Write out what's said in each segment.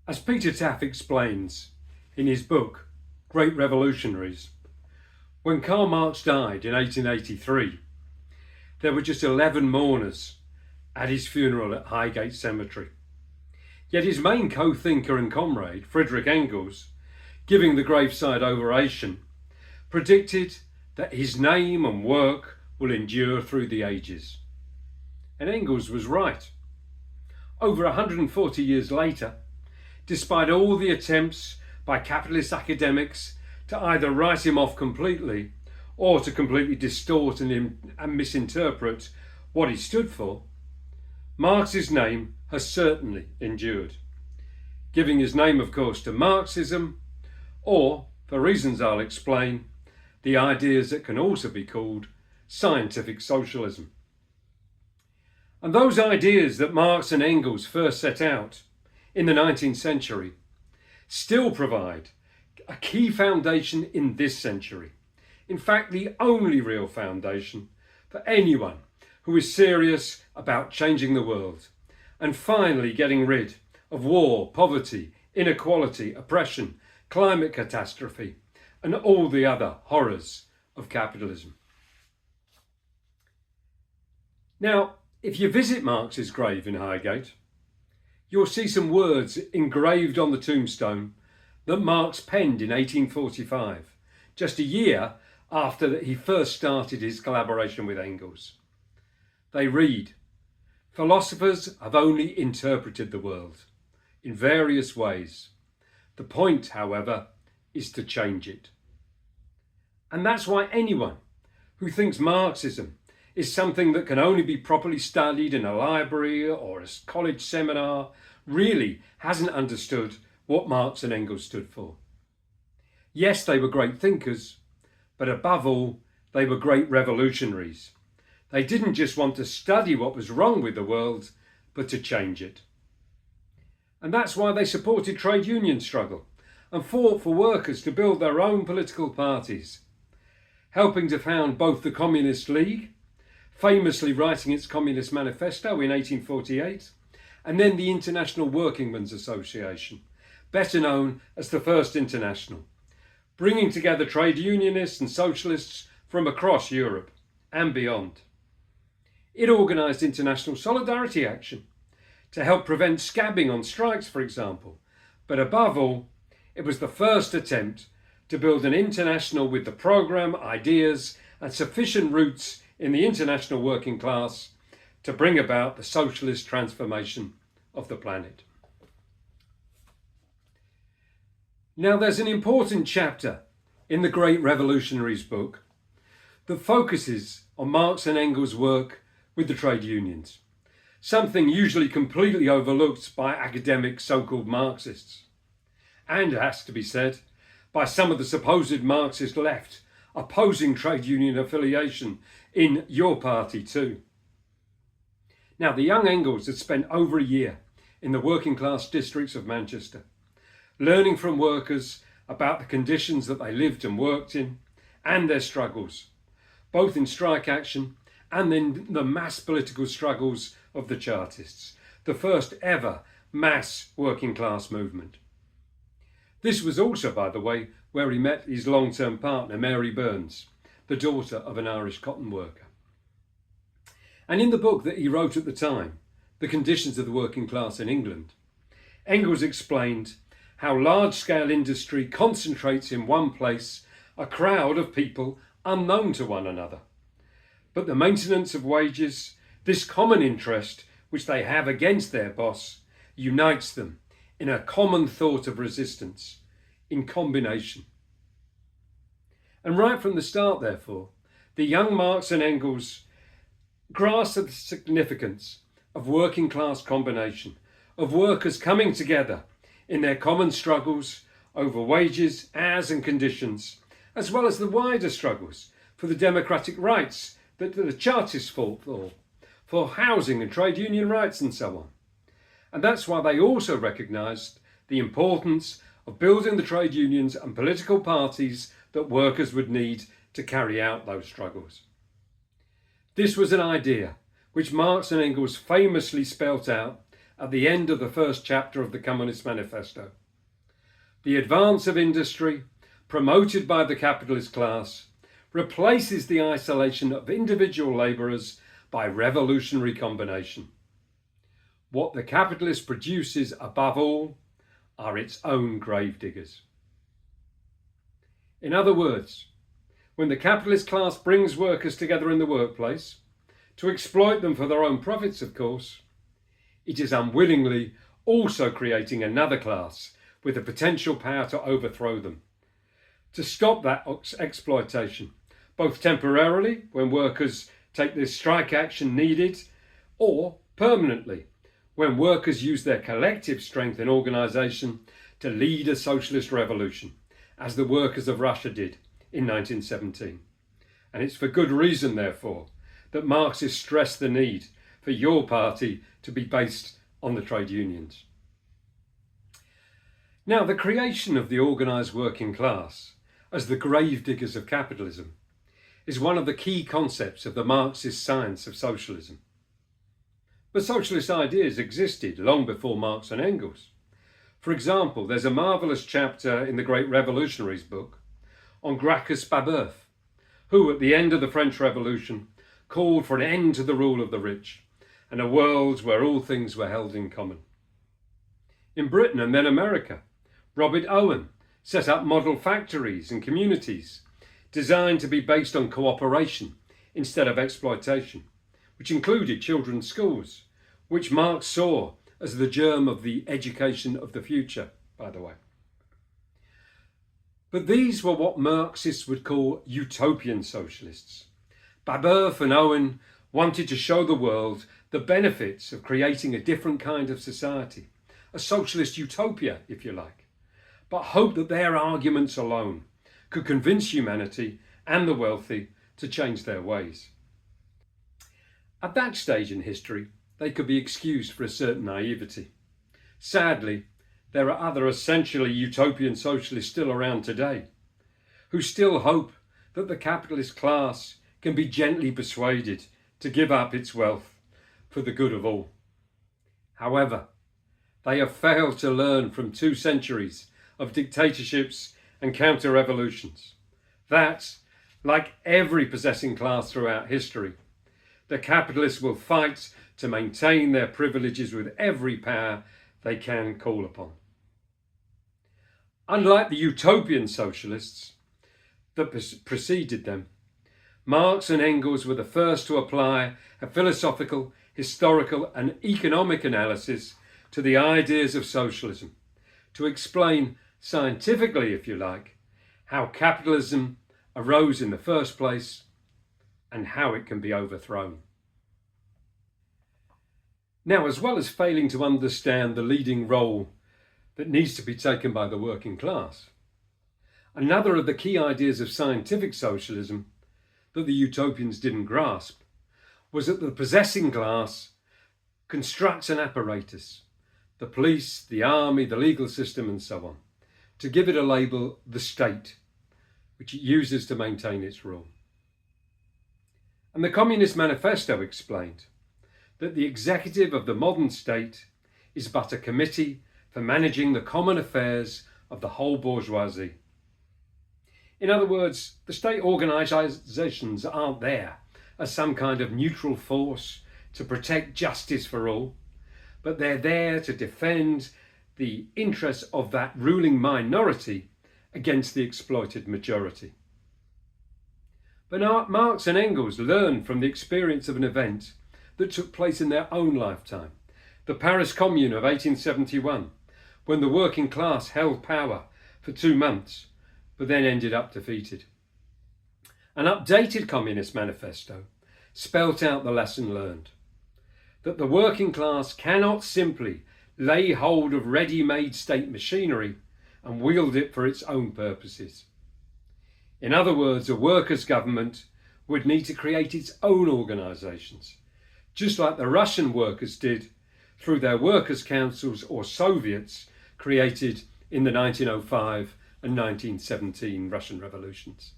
As Peter Taft explains in his book, Great Revolutionaries, when Karl Marx died in 1883, there were just 11 mourners at his funeral at Highgate Cemetery. Yet his main co-thinker and comrade, Friedrich Engels, giving the graveside oration, predicted that his name and work will endure through the ages. And Engels was right. Over 140 years later, despite all the attempts by capitalist academics to either write him off completely or to completely distort and misinterpret what he stood for, Marx's name has certainly endured, giving his name, of course, to Marxism, or, for reasons I'll explain, the ideas that can also be called scientific socialism. And those ideas that Marx and Engels first set out in the 19th century still provide a key foundation in this century. In fact, the only real foundation for anyone who is serious about changing the world and finally getting rid of war, poverty, inequality, oppression, climate catastrophe, and all the other horrors of capitalism. Now, if you visit Marx's grave in Highgate, you'll see some words engraved on the tombstone that Marx penned in 1845, just a year after he first started his collaboration with Engels. They read, "Philosophers have only interpreted the world in various ways. The point, however, is to change it." And that's why anyone who thinks Marxism is something that can only be properly studied in a library or a college seminar really hasn't understood what Marx and Engels stood for. Yes, they were great thinkers, but above all, they were great revolutionaries. They didn't just want to study what was wrong with the world, but to change it. And that's why they supported trade union struggle and fought for workers to build their own political parties, helping to found both the Communist League, famously writing its Communist Manifesto in 1848, and then the International Workingmen's Association, better known as the First International, bringing together trade unionists and socialists from across Europe and beyond. It organised international solidarity action to help prevent scabbing on strikes, for example, but above all, it was the first attempt to build an international with the programme, ideas and sufficient roots in the international working class to bring about the socialist transformation of the planet. Now, there's an important chapter in the Great Revolutionaries book that focuses on Marx and Engels' work with the trade unions, something usually completely overlooked by academic so-called Marxists, and, it has to be said, by some of the supposed Marxist left opposing trade union affiliation in your party too. Now, the young Engels had spent over a year in the working class districts of Manchester, learning from workers about the conditions that they lived and worked in and their struggles, both in strike action and in the mass political struggles of the Chartists, the first ever mass working class movement. This was also, by the way, where he met his long-term partner, Mary Burns, the daughter of an Irish cotton worker. And in the book that he wrote at the time, The Conditions of the Working Class in England, Engels explained how large-scale industry concentrates in one place a crowd of people unknown to one another. But the maintenance of wages, this common interest which they have against their boss, unites them in a common thought of resistance, in combination. And right from the start, therefore, the young Marx and Engels grasped the significance of working class combination, of workers coming together in their common struggles over wages, hours and conditions, as well as the wider struggles for the democratic rights that the Chartists fought for housing and trade union rights and so on. And that's why they also recognised the importance of building the trade unions and political parties that workers would need to carry out those struggles. This was an idea which Marx and Engels famously spelt out at the end of the first chapter of the Communist Manifesto. The advance of industry, promoted by the capitalist class, replaces the isolation of individual labourers by revolutionary combination. What the capitalist produces above all are its own gravediggers. In other words, when the capitalist class brings workers together in the workplace, to exploit them for their own profits, of course, it is unwillingly also creating another class with the potential power to overthrow them. To stop that exploitation, both temporarily when workers take the strike action needed, or permanently when workers use their collective strength in organisation to lead a socialist revolution, as the workers of Russia did in 1917. And it's for good reason, therefore, that Marxists stress the need for your party to be based on the trade unions. Now, the creation of the organised working class as the gravediggers of capitalism is one of the key concepts of the Marxist science of socialism. But socialist ideas existed long before Marx and Engels. For example, there's a marvellous chapter in the Great Revolutionaries book on Gracchus Babeuf, who at the end of the French Revolution called for an end to the rule of the rich and a world where all things were held in common. In Britain and then America, Robert Owen set up model factories and communities designed to be based on cooperation instead of exploitation, which included children's schools, which Marx saw as the germ of the education of the future, by the way. But these were what Marxists would call utopian socialists. Babeuf and Owen wanted to show the world the benefits of creating a different kind of society, a socialist utopia, if you like, but hoped that their arguments alone could convince humanity and the wealthy to change their ways. At that stage in history, they could be excused for a certain naivety. Sadly, there are other essentially utopian socialists still around today, who still hope that the capitalist class can be gently persuaded to give up its wealth for the good of all. However, they have failed to learn from 2 centuries of dictatorships and counter-revolutions that, like every possessing class throughout history, the capitalists will fight to maintain their privileges with every power they can call upon. Unlike the utopian socialists that preceded them, Marx and Engels were the first to apply a philosophical, historical and economic analysis to the ideas of socialism, to explain scientifically, if you like, how capitalism arose in the first place and how it can be overthrown. Now, as well as failing to understand the leading role that needs to be taken by the working class, another of the key ideas of scientific socialism that the utopians didn't grasp was that the possessing class constructs an apparatus, the police, the army, the legal system and so on, to give it a label, the state, which it uses to maintain its rule. And the Communist Manifesto explained that the executive of the modern state is but a committee for managing the common affairs of the whole bourgeoisie. In other words, the state organisations aren't there as some kind of neutral force to protect justice for all, but they're there to defend the interests of that ruling minority against the exploited majority. But Marx and Engels learned from the experience of an event that took place in their own lifetime, the Paris Commune of 1871, when the working class held power for 2 months, but then ended up defeated. An updated Communist Manifesto spelt out the lesson learned, that the working class cannot simply lay hold of ready-made state machinery and wield it for its own purposes. In other words, a workers' government would need to create its own organisations, just like the Russian workers did through their workers' councils or Soviets created in the 1905 and 1917 Russian revolutions.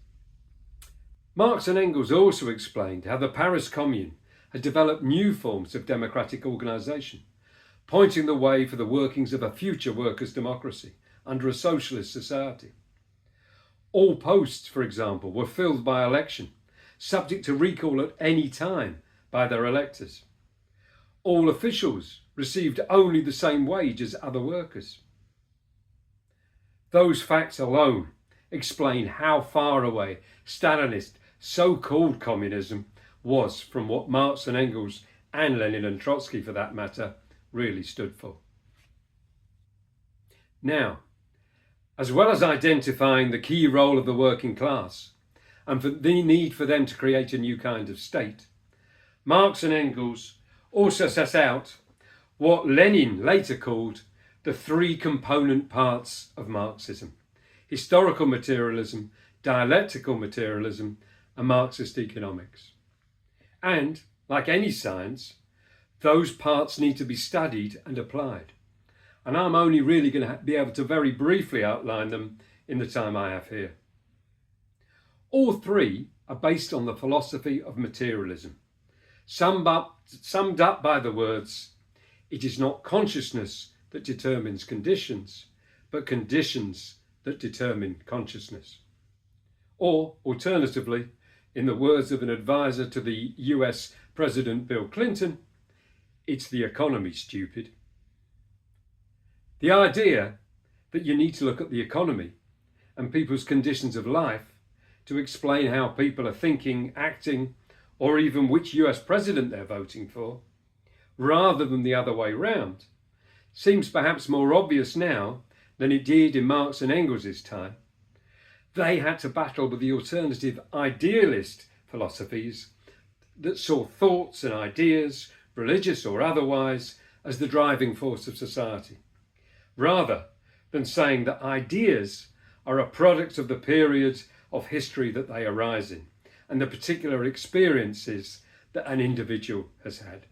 Marx and Engels also explained how the Paris Commune had developed new forms of democratic organisation, pointing the way for the workings of a future workers' democracy under a socialist society. All posts, for example, were filled by election, subject to recall at any time by their electors. All officials received only the same wage as other workers. Those facts alone explain how far away Stalinist so-called communism was from what Marx and Engels, and Lenin and Trotsky for that matter, really stood for. Now, as well as identifying the key role of the working class and for the need for them to create a new kind of state, Marx and Engels also set out what Lenin later called the three component parts of Marxism: historical materialism, dialectical materialism, and Marxist economics. And, like any science, those parts need to be studied and applied. And I'm only really going to be able to very briefly outline them in the time I have here. All three are based on the philosophy of materialism, summed up by the words, "It is not consciousness that determines conditions, but conditions that determine consciousness." Or, alternatively, in the words of an advisor to the US President Bill Clinton, "It's the economy, stupid." The idea that you need to look at the economy and people's conditions of life to explain how people are thinking, acting, or even which US president they're voting for, rather than the other way round, seems perhaps more obvious now than it did in Marx and Engels' time. They had to battle with the alternative idealist philosophies that saw thoughts and ideas, religious or otherwise, as the driving force of society, rather than saying that ideas are a product of the period of history that they arise in and the particular experiences that an individual has had.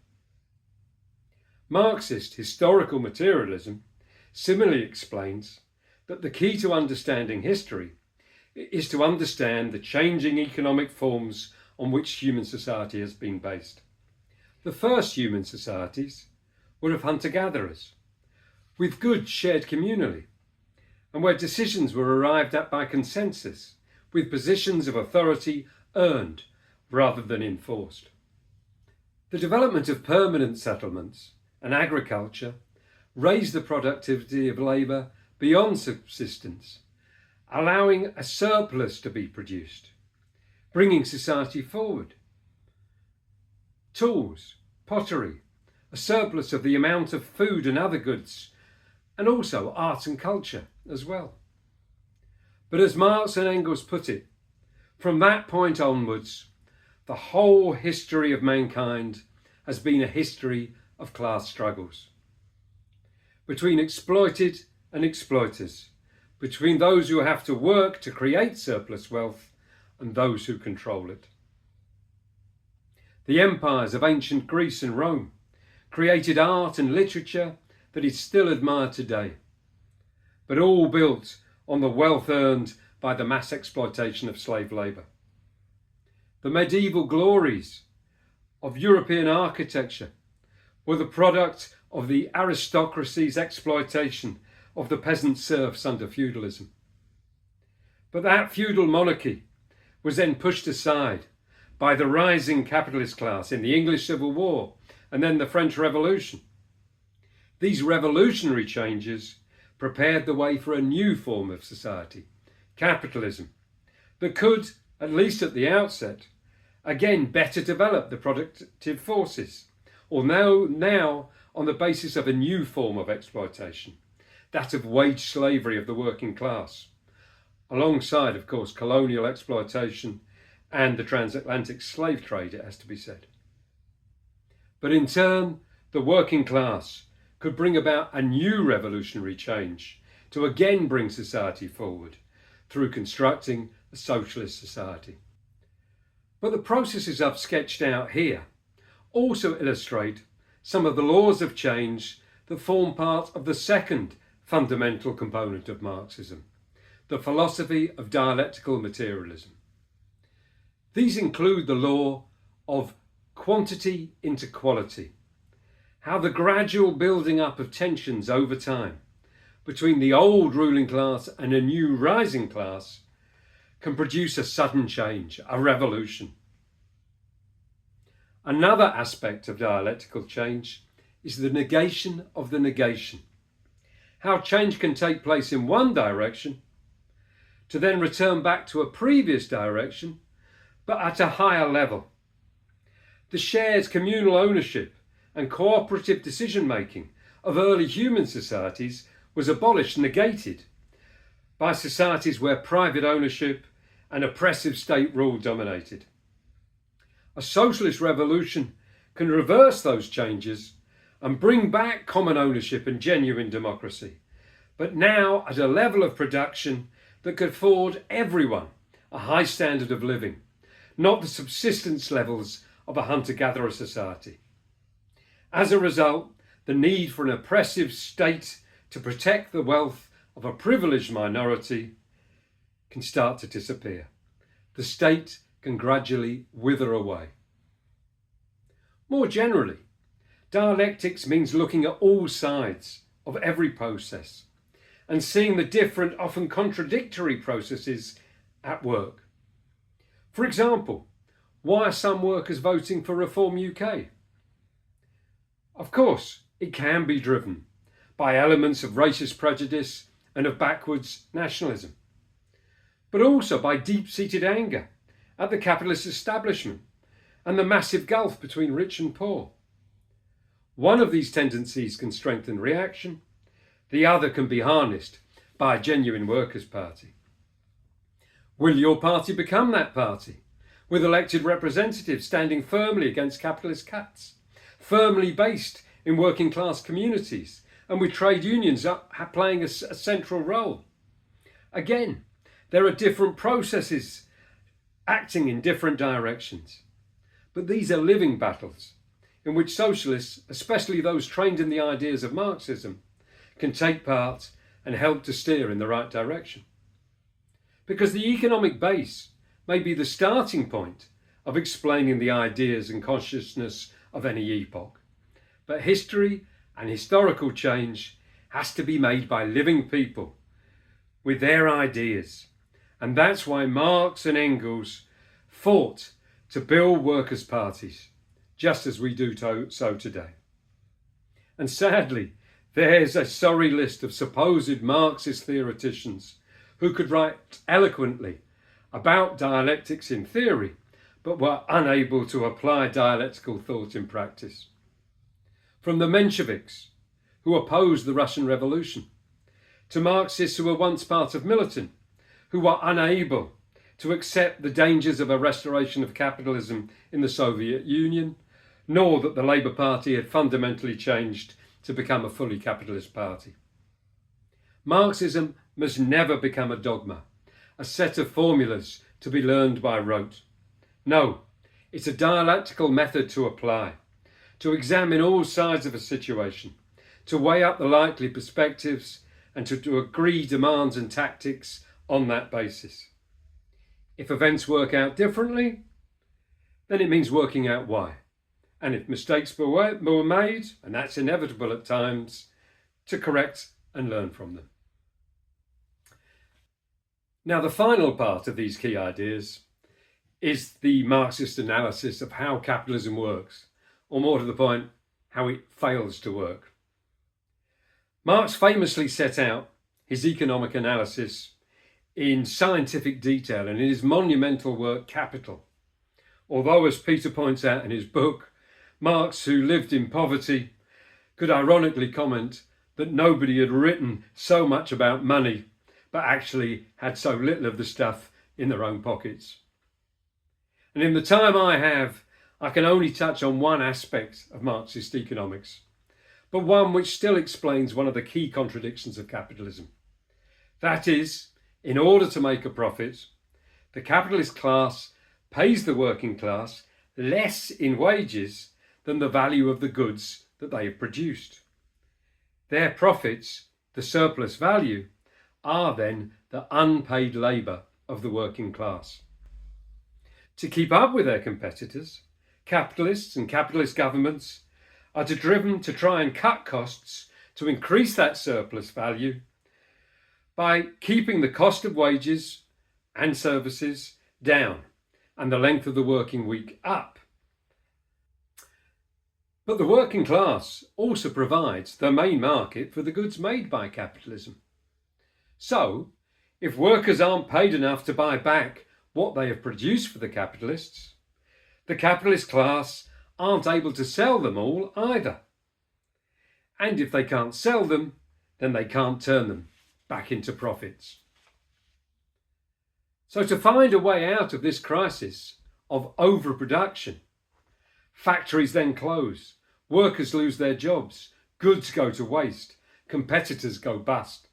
Marxist historical materialism similarly explains that the key to understanding history is to understand the changing economic forms on which human society has been based. The first human societies were of hunter-gatherers, with goods shared communally, and where decisions were arrived at by consensus, with positions of authority earned rather than enforced. The development of permanent settlements and agriculture raised the productivity of labour beyond subsistence, allowing a surplus to be produced, bringing society forward. Tools, pottery, a surplus of the amount of food and other goods, and also art and culture as well. But as Marx and Engels put it, from that point onwards, the whole history of mankind has been a history of class struggles between exploited and exploiters, between those who have to work to create surplus wealth and those who control it. The empires of ancient Greece and Rome created art and literature that is still admired today, but all built on the wealth earned by the mass exploitation of slave labour. The medieval glories of European architecture were the product of the aristocracy's exploitation of the peasant serfs under feudalism. But that feudal monarchy was then pushed aside by the rising capitalist class in the English Civil War and then the French Revolution. These revolutionary changes prepared the way for a new form of society, capitalism, that could, at least at the outset, again better develop the productive forces, or now on the basis of a new form of exploitation, that of wage slavery of the working class, alongside, of course, colonial exploitation and the transatlantic slave trade, it has to be said. But in turn, the working class could bring about a new revolutionary change to again bring society forward through constructing a socialist society. But the processes I've sketched out here also illustrate some of the laws of change that form part of the second fundamental component of Marxism, the philosophy of dialectical materialism. These include the law of quantity into quality, how the gradual building up of tensions over time between the old ruling class and a new rising class can produce a sudden change, a revolution. Another aspect of dialectical change is the negation of the negation. How change can take place in one direction to then return back to a previous direction, but at a higher level. The shared communal ownership and cooperative decision-making of early human societies was abolished, negated, by societies where private ownership and oppressive state rule dominated. A socialist revolution can reverse those changes and bring back common ownership and genuine democracy, but now at a level of production that could afford everyone a high standard of living, not the subsistence levels of a hunter-gatherer society. As a result, the need for an oppressive state to protect the wealth of a privileged minority can start to disappear. The state can gradually wither away. More generally, dialectics means looking at all sides of every process and seeing the different, often contradictory processes at work. For example, why are some workers voting for Reform UK? Of course, it can be driven by elements of racist prejudice and of backwards nationalism, but also by deep-seated anger at the capitalist establishment and the massive gulf between rich and poor. One of these tendencies can strengthen reaction, the other can be harnessed by a genuine workers' party. Will your party become that party, with elected representatives standing firmly against capitalist cuts, firmly based in working class communities, and with trade unions playing a central role? Again, there are different processes acting in different directions, but these are living battles in which socialists, especially those trained in the ideas of Marxism, can take part and help to steer in the right direction. Because the economic base may be the starting point of explaining the ideas and consciousness of any epoch, but history and historical change has to be made by living people with their ideas. And that's why Marx and Engels fought to build workers' parties, just as we do so today. And sadly, there's a sorry list of supposed Marxist theoreticians who could write eloquently about dialectics in theory, but were unable to apply dialectical thought in practice. From the Mensheviks, who opposed the Russian Revolution, to Marxists who were once part of Militant, who were unable to accept the dangers of a restoration of capitalism in the Soviet Union, nor that the Labour Party had fundamentally changed to become a fully capitalist party. Marxism must never become a dogma, a set of formulas to be learned by rote. No, it's a dialectical method to apply, to examine all sides of a situation, to weigh up the likely perspectives and to agree demands and tactics on that basis. If events work out differently, then it means working out why. And if mistakes were made, and that's inevitable at times, to correct and learn from them. Now, the final part of these key ideas is the Marxist analysis of how capitalism works, or more to the point, how it fails to work. Marx famously set out his economic analysis in scientific detail and in his monumental work Capital. Although, as Peter points out in his book, Marx, who lived in poverty, could ironically comment that nobody had written so much about money, but actually had so little of the stuff in their own pockets. And in the time I have, I can only touch on one aspect of Marxist economics, but one which still explains one of the key contradictions of capitalism. That is, in order to make a profit, the capitalist class pays the working class less in wages than the value of the goods that they have produced. Their profits, the surplus value, are then the unpaid labour of the working class. To keep up with their competitors, capitalists and capitalist governments are driven to try and cut costs to increase that surplus value by keeping the cost of wages and services down and the length of the working week up. But the working class also provides the main market for the goods made by capitalism. So, if workers aren't paid enough to buy back what they have produced for the capitalists, the capitalist class aren't able to sell them all either. And if they can't sell them, then they can't turn them back into profits. So to find a way out of this crisis of overproduction, factories then close, workers lose their jobs, goods go to waste, competitors go bust.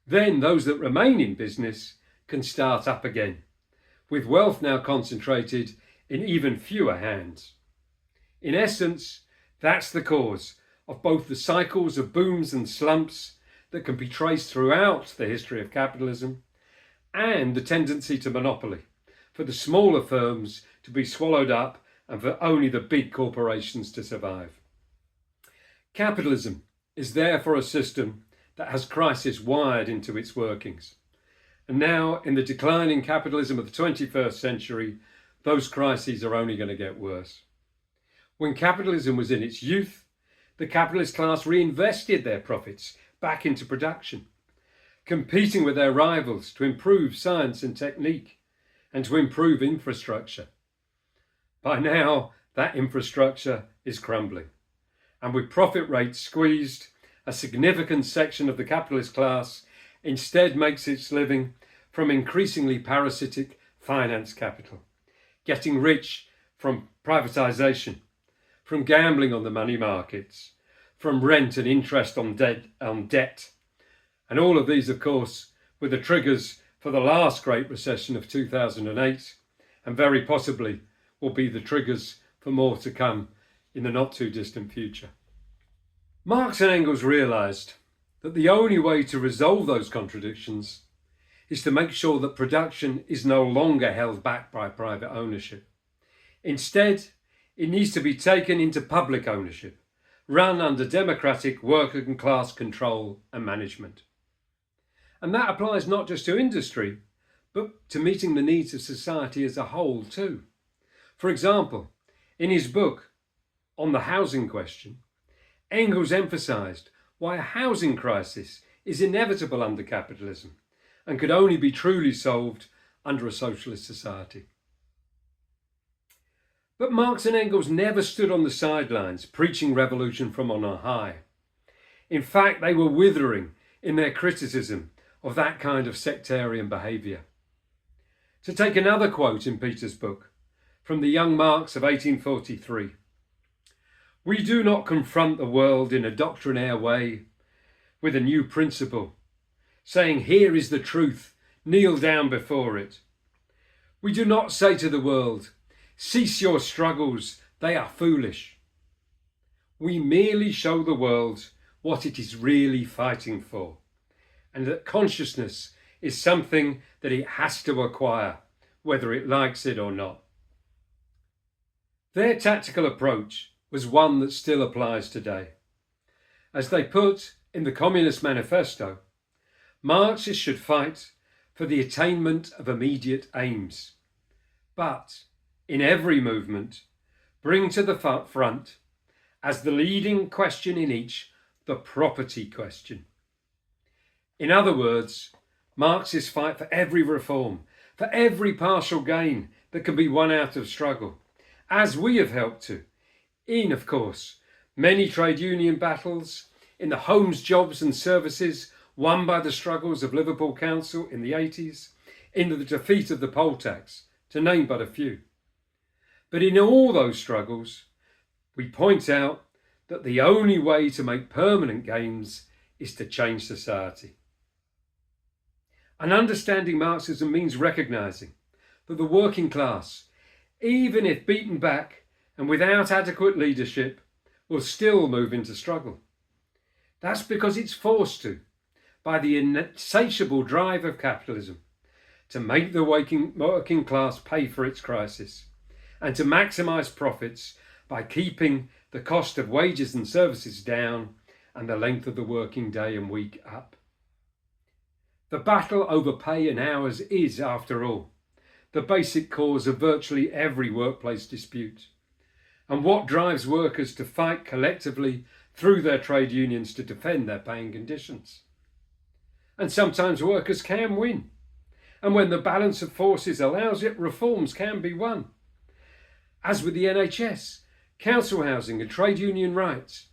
Then those that remain in business can start up again, with wealth now concentrated in even fewer hands. In essence, that's the cause of both the cycles of booms and slumps that can be traced throughout the history of capitalism, and the tendency to monopoly, for the smaller firms to be swallowed up and for only the big corporations to survive. Capitalism is therefore a system that has crisis wired into its workings. And now, in the declining capitalism of the 21st century, those crises are only going to get worse. When capitalism was in its youth, the capitalist class reinvested their profits back into production, competing with their rivals to improve science and technique and to improve infrastructure. By now, that infrastructure is crumbling, and with profit rates squeezed, a significant section of the capitalist class instead makes its living from increasingly parasitic finance capital, getting rich from privatization, from gambling on the money markets, from rent and interest on debt. And all of these, of course, were the triggers for the last Great Recession of 2008, and very possibly will be the triggers for more to come in the not too distant future. Marx and Engels realised that the only way to resolve those contradictions is to make sure that production is no longer held back by private ownership. Instead, it needs to be taken into public ownership, run under democratic working class control and management. And that applies not just to industry, but to meeting the needs of society as a whole too. For example, in his book on the housing question, Engels emphasised why a housing crisis is inevitable under capitalism and could only be truly solved under a socialist society. But Marx and Engels never stood on the sidelines preaching revolution from on high. In fact, they were withering in their criticism of that kind of sectarian behaviour. To take another quote in Peter's book, from the young Marx of 1843, "We do not confront the world in a doctrinaire way with a new principle, saying, 'Here is the truth, kneel down before it.' We do not say to the world, 'Cease your struggles, they are foolish.' We merely show the world what it is really fighting for, and that consciousness is something that it has to acquire, whether it likes it or not." Their tactical approach was one that still applies today. As they put in the Communist Manifesto, Marxists should fight for the attainment of immediate aims, but in every movement, bring to the front, as the leading question in each, the property question. In other words, Marxists fight for every reform, for every partial gain that can be won out of struggle, as we have helped to, in, of course, many trade union battles, in the homes, jobs and services won by the struggles of Liverpool Council in the 80s, in the defeat of the poll tax, to name but a few. But in all those struggles, we point out that the only way to make permanent gains is to change society. And understanding Marxism means recognising that the working class, even if beaten back and without adequate leadership, will still move into struggle. That's because it's forced to, by the insatiable drive of capitalism, to make the working class pay for its crisis, and to maximise profits by keeping the cost of wages and services down and the length of the working day and week up. The battle over pay and hours is, after all, the basic cause of virtually every workplace dispute, and what drives workers to fight collectively through their trade unions to defend their pay and conditions. And sometimes workers can win, and when the balance of forces allows it, reforms can be won. As with the NHS, council housing and trade union rights.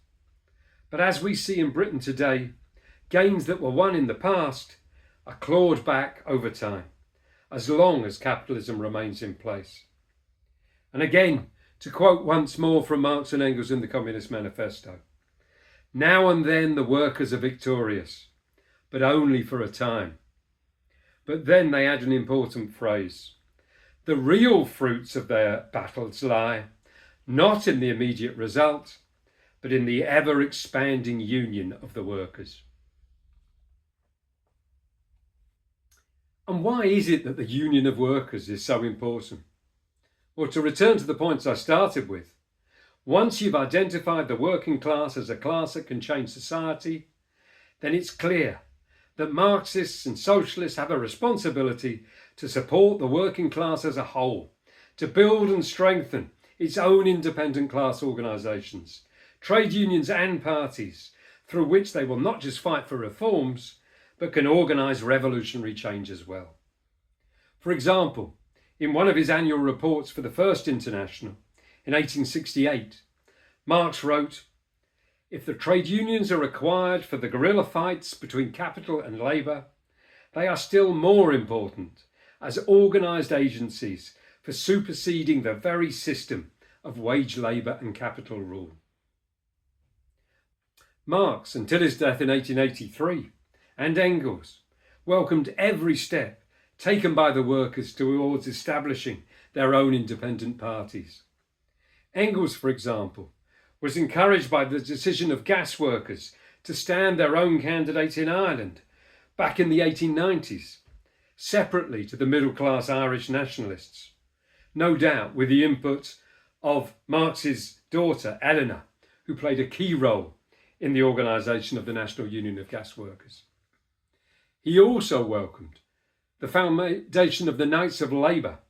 But as we see in Britain today, gains that were won in the past are clawed back over time, as long as capitalism remains in place. And again, to quote once more from Marx and Engels in the Communist Manifesto, "Now and then the workers are victorious, but only for a time." But then they add an important phrase: "The real fruits of their battles lie not in the immediate result, but in the ever-expanding union of the workers." And why is it that the union of workers is so important? Well, to return to the points I started with, once you've identified the working class as a class that can change society, then it's clear that Marxists and Socialists have a responsibility to support the working class as a whole, to build and strengthen its own independent class organisations, trade unions and parties, through which they will not just fight for reforms, but can organise revolutionary change as well. For example, in one of his annual reports for the First International in 1868, Marx wrote, "If the trade unions are required for the guerrilla fights between capital and labour, they are still more important as organised agencies for superseding the very system of wage labour and capital rule." Marx, until his death in 1883, and Engels welcomed every step taken by the workers towards establishing their own independent parties. Engels, for example, was encouraged by the decision of gas workers to stand their own candidate in Ireland back in the 1890s, separately to the middle-class Irish nationalists, no doubt with the input of Marx's daughter, Eleanor, who played a key role in the organisation of the National Union of Gas Workers. He also welcomed the foundation of the Knights of Labour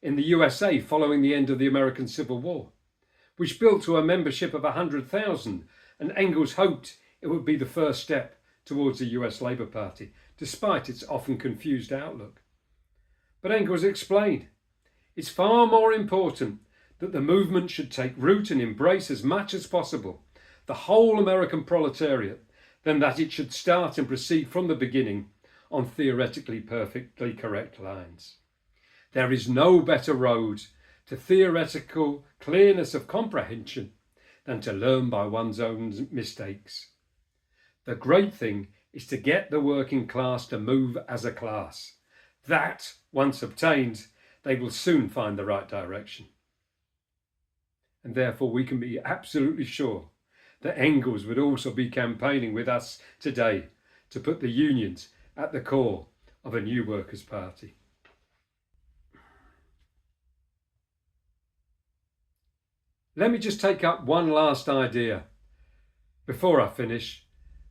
in the USA following the end of the American Civil War, which built to a membership of 100,000, and Engels hoped it would be the first step towards the US Labour Party, despite its often confused outlook. But Engels explained, "It's far more important that the movement should take root and embrace as much as possible the whole American proletariat than that it should start and proceed from the beginning on theoretically perfectly correct lines. There is no better road to theoretical clearness of comprehension than to learn by one's own mistakes. The great thing is to get the working class to move as a class. That, once obtained, they will soon find the right direction." And therefore we can be absolutely sure that Engels would also be campaigning with us today to put the unions at the core of a new workers' party. Let me just take up one last idea before I finish,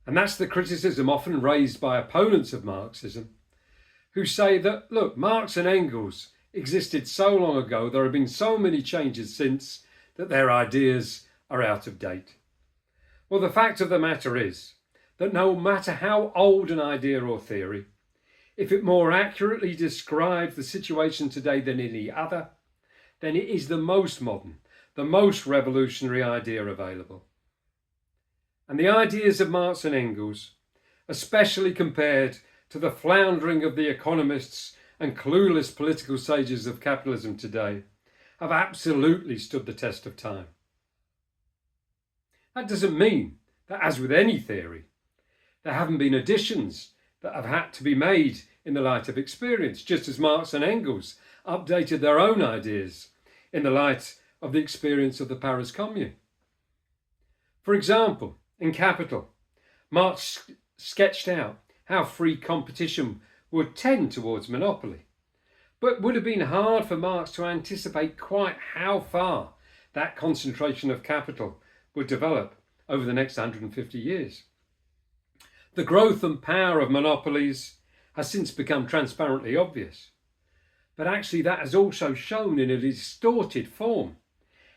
and that's the criticism often raised by opponents of Marxism, who say that, look, Marx and Engels existed so long ago, there have been so many changes since, that their ideas are out of date. Well, the fact of the matter is that no matter how old an idea or theory, if it more accurately describes the situation today than any other, then it is the most modern, the most revolutionary idea available. And the ideas of Marx and Engels, especially compared to the floundering of the economists and clueless political sages of capitalism today, have absolutely stood the test of time. That doesn't mean that, as with any theory, there haven't been additions that have had to be made in the light of experience, just as Marx and Engels updated their own ideas in the light of the experience of the Paris Commune. For example, in Capital, Marx sketched out how free competition would tend towards monopoly, but it would have been hard for Marx to anticipate quite how far that concentration of capital would develop over the next 150 years. The growth and power of monopolies has since become transparently obvious. But actually that has also shown in a distorted form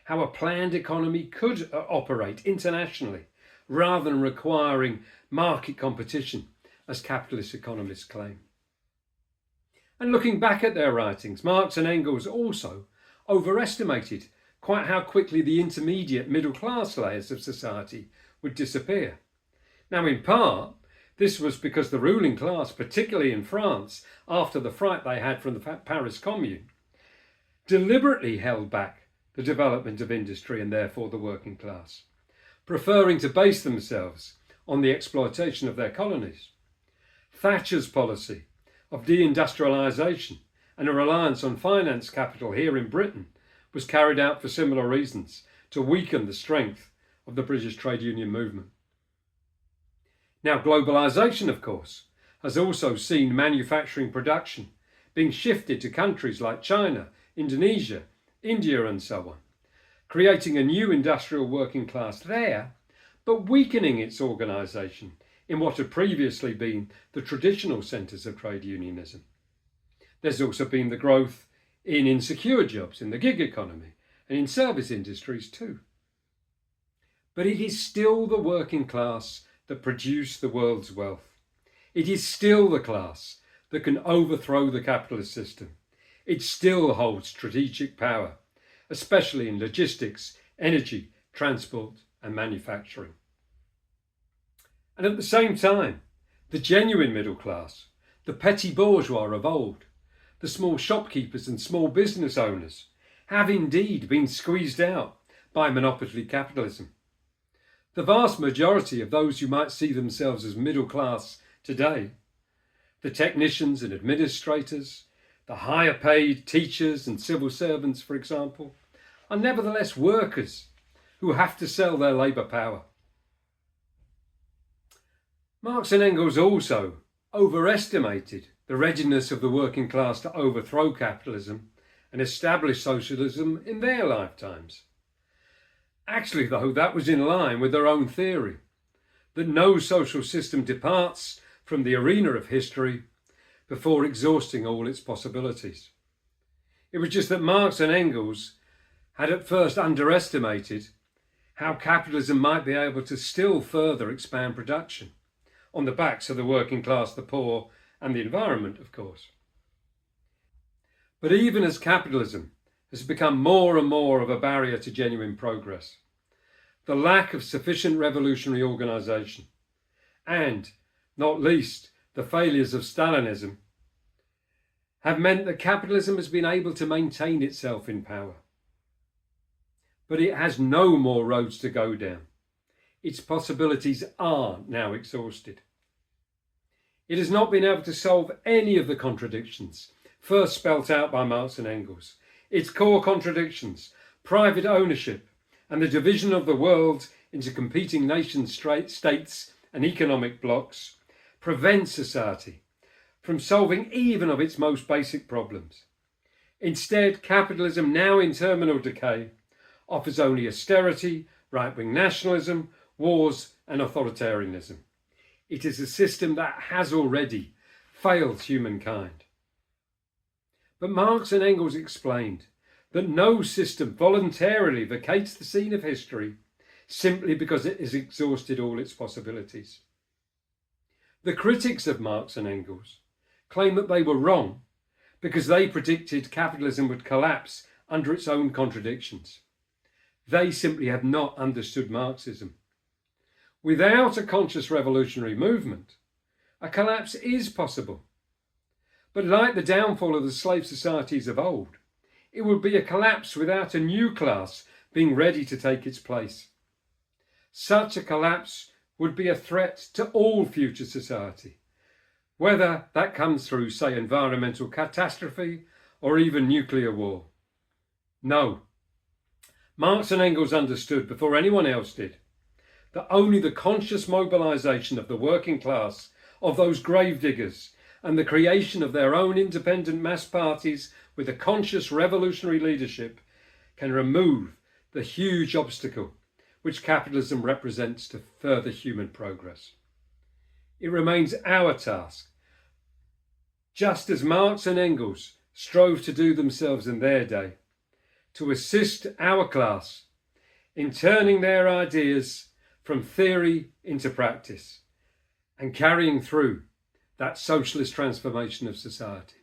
how a planned economy could operate internationally rather than requiring market competition, as capitalist economists claim. And looking back at their writings, Marx and Engels also overestimated quite how quickly the intermediate middle class layers of society would disappear. Now, in part, this was because the ruling class, particularly in France, after the fright they had from the Paris Commune, deliberately held back the development of industry and therefore the working class, preferring to base themselves on the exploitation of their colonies. Thatcher's policy of deindustrialisation and a reliance on finance capital here in Britain was carried out for similar reasons, to weaken the strength of the British trade union movement. Now, globalisation, of course, has also seen manufacturing production being shifted to countries like China, Indonesia, India and so on, creating a new industrial working class there, but weakening its organisation in what had previously been the traditional centres of trade unionism. There's also been the growth in insecure jobs in the gig economy and in service industries too. But it is still the working class that produce the world's wealth. It is still the class that can overthrow the capitalist system. It still holds strategic power, especially in logistics, energy, transport and manufacturing. And at the same time, the genuine middle class, the petty bourgeois of old, the small shopkeepers and small business owners, have indeed been squeezed out by monopoly capitalism. The vast majority of those who might see themselves as middle class today, the technicians and administrators, the higher paid teachers and civil servants, for example, are nevertheless workers who have to sell their labour power. Marx and Engels also overestimated the readiness of the working class to overthrow capitalism and establish socialism in their lifetimes. Actually, though, that was in line with their own theory, that no social system departs from the arena of history before exhausting all its possibilities. It was just that Marx and Engels had at first underestimated how capitalism might be able to still further expand production on the backs of the working class, the poor, and the environment, of course. But even as capitalism has become more and more of a barrier to genuine progress, the lack of sufficient revolutionary organisation, and, not least, the failures of Stalinism, have meant that capitalism has been able to maintain itself in power. But it has no more roads to go down. Its possibilities are now exhausted. It has not been able to solve any of the contradictions first spelt out by Marx and Engels. Its core contradictions, private ownership and the division of the world into competing nation states and economic blocs, prevent society from solving even of its most basic problems. Instead, capitalism, now in terminal decay, offers only austerity, right-wing nationalism, wars and authoritarianism. It is a system that has already failed humankind. But Marx and Engels explained that no system voluntarily vacates the scene of history simply because it has exhausted all its possibilities. The critics of Marx and Engels claim that they were wrong because they predicted capitalism would collapse under its own contradictions. They simply have not understood Marxism. Without a conscious revolutionary movement, a collapse is possible. But like the downfall of the slave societies of old, it would be a collapse without a new class being ready to take its place. Such a collapse would be a threat to all future society, whether that comes through, say, environmental catastrophe or even nuclear war. No. Marx and Engels understood before anyone else did that only the conscious mobilisation of the working class, of those gravediggers, and the creation of their own independent mass parties with a conscious revolutionary leadership can remove the the huge obstacle which capitalism represents to further human progress. It remains our task, just as Marx and Engels strove to do themselves in their day, to assist our class in turning their ideas from theory into practice and carrying through that socialist transformation of society.